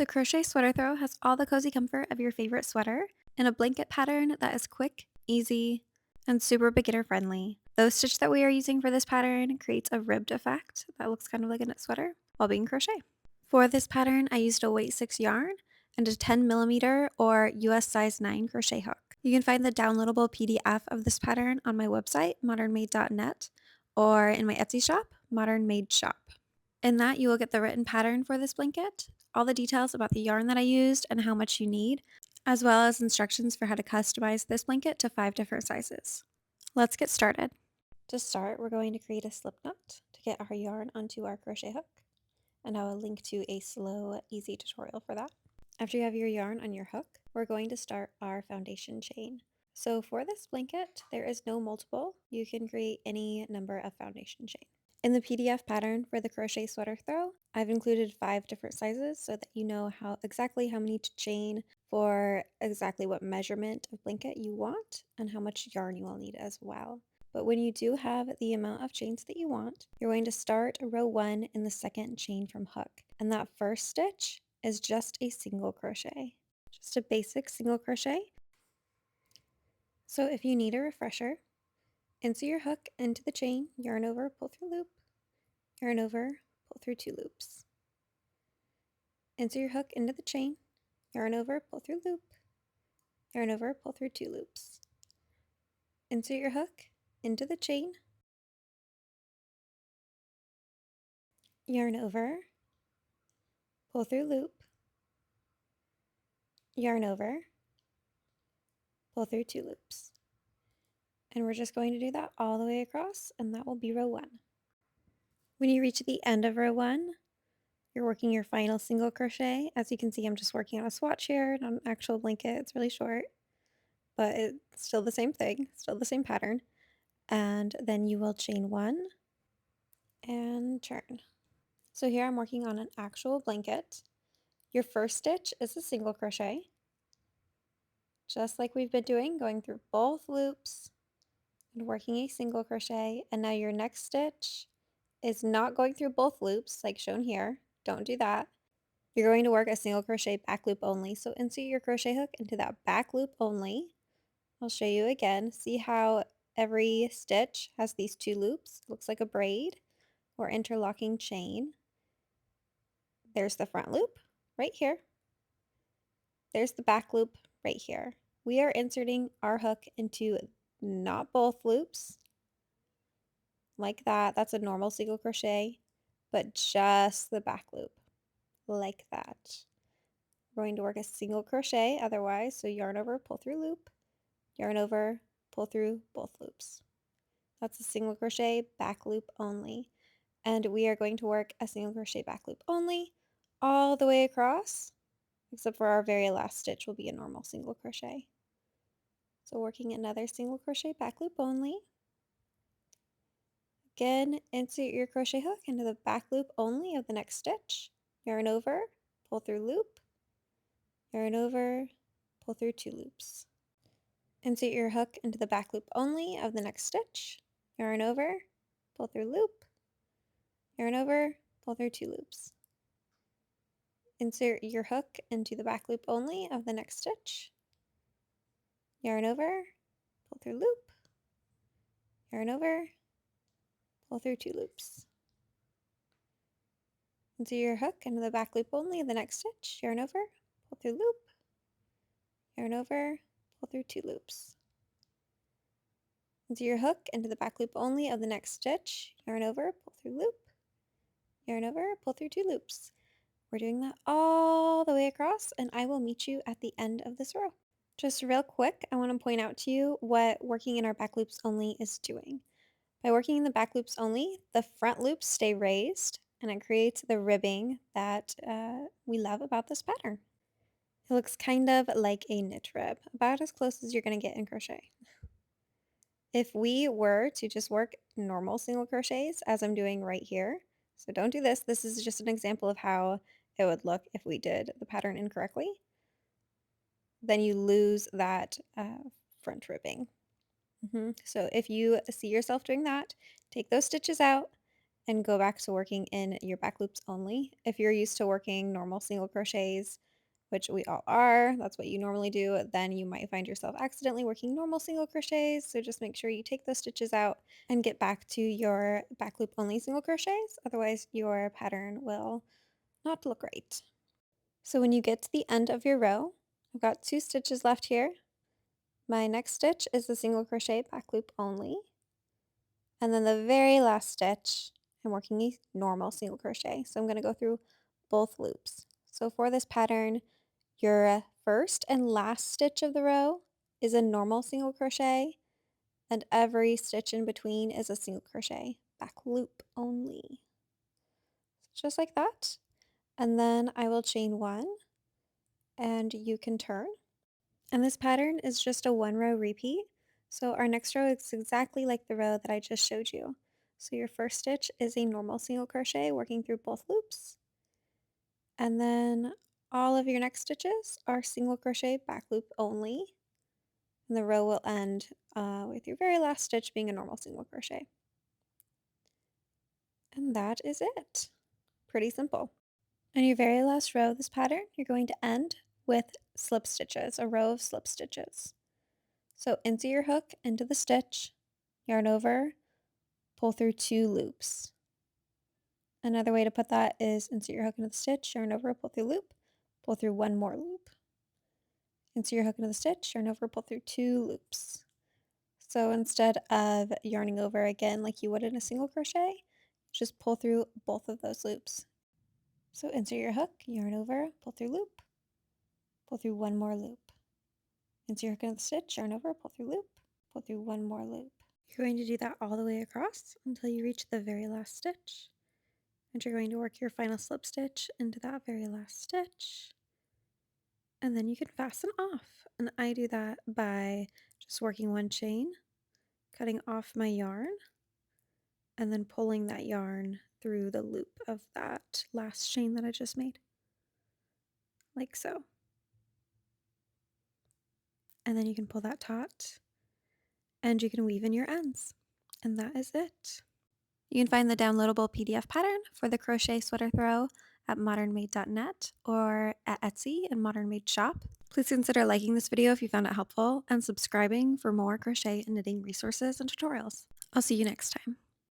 The crochet sweater throw has all the cozy comfort of your favorite sweater in a blanket pattern that is quick, easy, and super beginner friendly. The stitch that we are using for this pattern creates a ribbed effect that looks kind of like a knit sweater while being crochet. For this pattern, I used a weight 6 yarn and a 10mm or US size 9 crochet hook. You can find the downloadable PDF of this pattern on my website, modernmade.net, or in my Etsy shop, Modern Made Shop. In that, you will get the written pattern for this blanket, all the details about the yarn that I used and how much you need, as well as instructions for how to customize this blanket to 5 different sizes. Let's get started. To start, we're going to create a slip knot to get our yarn onto our crochet hook, and I will link to a slow, easy tutorial for that. After you have your yarn on your hook, we're going to start our foundation chain. So for this blanket, there is no multiple. You can create any number of foundation chain. In the PDF pattern for the crochet sweater throw, I've included 5 different sizes so that you know exactly how many to chain for exactly what measurement of blanket you want and how much yarn you will need as well. But when you do have the amount of chains that you want, you're going to start row 1 in the second chain from hook. And that first stitch is just a single crochet, just a basic single crochet. So if you need a refresher, insert your hook into the chain, yarn over, pull through loop, yarn over, pull through 2 loops. Insert your hook into the chain, yarn over, pull through loop, yarn over, pull through 2 loops. Insert your hook into the chain, yarn over, pull through loop, yarn over, pull through 2 loops. And we're just going to do that all the way across, and that will be row 1. When you reach the end of row 1, you're working your final single crochet. As you can see, I'm just working on a swatch here, not an actual blanket. It's really short, but it's still the same thing, still the same pattern. And then you will chain 1 and turn. So here I'm working on an actual blanket. Your first stitch is a single crochet, just like we've been doing, going through both loops and working a single crochet. And now your next stitch is not going through both loops like shown here. Don't do that. You're going to work a single crochet back loop only. So insert your crochet hook into that back loop only. I'll show you again. See how every stitch has these 2 loops? It looks like a braid or interlocking chain. There's the front loop right here. There's the back loop right here. We are inserting our hook into not both loops like that. That's a normal single crochet, but just the back loop like that. We're going to work a single crochet otherwise, so yarn over, pull through loop, yarn over, pull through both loops. That's a single crochet back loop only. And we are going to work a single crochet back loop only all the way across, except for our very last stitch will be a normal single crochet. So working another single crochet back loop only. Again, insert your crochet hook into the back loop only of the next stitch, yarn over, pull through loop, yarn over, pull through 2 loops. Insert your hook into the back loop only of the next stitch, yarn over, pull through loop, yarn over, pull through 2 loops. Insert your hook into the back loop only of the next stitch, yarn over, pull through loop, yarn over, pull through 2 loops. Insert your hook into the back loop only of the next stitch, yarn over, pull through loop, yarn over, pull through 2 loops. Insert your hook into the back loop only of the next stitch, yarn over, pull through loop, yarn over, pull through 2 loops. We're doing that all the way across, and I will meet you at the end of this row. Just real quick, I want to point out to you what working in our back loops only is doing. By working in the back loops only, the front loops stay raised, and it creates the ribbing that we love about this pattern. It looks kind of like a knit rib, about as close as you're going to get in crochet. If we were to just work normal single crochets, as I'm doing right here, so don't do this. This is just an example of how it would look if we did the pattern incorrectly. Then you lose that front ribbing. So if you see yourself doing that, take those stitches out and go back to working in your back loops only. If you're used to working normal single crochets, which we all are, that's what you normally do, then you might find yourself accidentally working normal single crochets. So just make sure you take those stitches out and get back to your back loop only single crochets. Otherwise your pattern will not look right. So when you get to the end of your row, I've got 2 stitches left here. My next stitch is the single crochet back loop only. And then the very last stitch, I'm working a normal single crochet. So I'm going to go through both loops. So for this pattern, your first and last stitch of the row is a normal single crochet, and every stitch in between is a single crochet back loop only. Just like that. And then I will chain 1 and you can turn. And this pattern is just a 1 row repeat. So our next row is exactly like the row that I just showed you. So your first stitch is a normal single crochet working through both loops. And then all of your next stitches are single crochet back loop only. And the row will end with your very last stitch being a normal single crochet. And that is it. Pretty simple. On your very last row of this pattern, you're going to end with slip stitches, a row of slip stitches. So insert your hook into the stitch, yarn over, pull through 2 loops. Another way to put that is insert your hook into the stitch, yarn over, pull through loop, pull through 1 more loop. Insert your hook into the stitch, yarn over, pull through 2 loops. So instead of yarning over again like you would in a single crochet, just pull through both of those loops. So insert your hook, yarn over, pull through loop, pull through 1 more loop. Insert your hook into the stitch, yarn over, pull through loop, pull through 1 more loop. You're going to do that all the way across until you reach the very last stitch. And you're going to work your final slip stitch into that very last stitch. And then you can fasten off. And I do that by just working 1 chain, cutting off my yarn, and then pulling that yarn through the loop of that last chain that I just made. Like so. And then you can pull that taut and you can weave in your ends. And that is it. You can find the downloadable PDF pattern for the crochet sweater throw at modernmade.net or at Etsy and Modern Made Shop. Please consider liking this video if you found it helpful and subscribing for more crochet and knitting resources and tutorials. I'll see you next time.